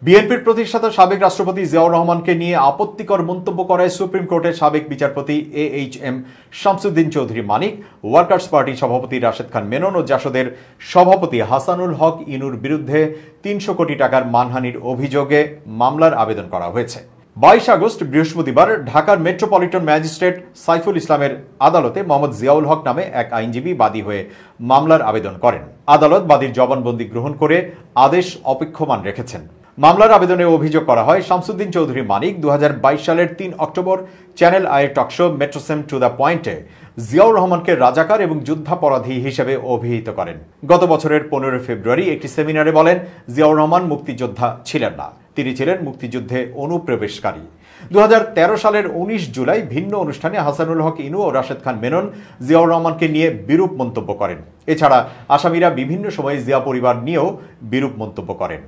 বিএনপির প্রতিষ্ঠাতা সাবেক রাষ্ট্রপতি জিয়াউর রহমানকে নিয়ে আপত্তিকর মন্তব্য করায় সুপ্রিম কোর্টের সাবেক বিচারপতি AHM শামসুদ্দিন চৌধুরী মানিক, ওয়ার্কার্স পার্টির সভাপতি রাশেদ খান মেনন ও জাসদের সভাপতি হাসানুল হক ইনুর বিরুদ্ধে ৩০০ কোটি টাকার মানহানির অভিযোগে মামলার আবেদন করা হয়েছে। ২২ আগস্ট বৃহস্পতিবার ঢাকার মেট্রোপলিটন ম্যাজিস্ট্রেট সাইফুল ইসলামের আদালতে মোহাম্মদ জিয়াউল হক নামে এক আইনজীবী বাদী হয়ে মামলার আবেদন করেন। আদালত বাদীর জবানবন্দি গ্রহণ করে আদেশ অপেক্ষমান রেখেছেন। মামলার আবেদনে অভিযোগ করা হয়, শামসুদ্দিন চৌধুরী মানিক ২০২২ সালের ৩ অক্টোবর চ্যানেল আইয়ের টকশো মেট্রোসেম টু দ্য পয়েন্টে জিয়াউর রহমানকে রাজাকার এবং যুদ্ধাপরাধী হিসেবে অভিহিত করেন। গত বছরের ১৫ ফেব্রুয়ারি একটি সেমিনারে বলেন, জিয়াউর রহমান মুক্তিযোদ্ধা ছিলেন না, তিনি ছিলেন মুক্তিযুদ্ধে অনুপ্রবেশকারী। ২০১৩ সালের ১৯ জুলাই ভিন্ন অনুষ্ঠানে হাসানুল হক ইনু ও রাশেদ খান মেনন জিয়াউর রহমানকে নিয়ে বিরূপ মন্তব্য করেন। এছাড়া আসামিরা বিভিন্ন সময়ে জিয়া পরিবার নিয়েও বিরূপ মন্তব্য করেন।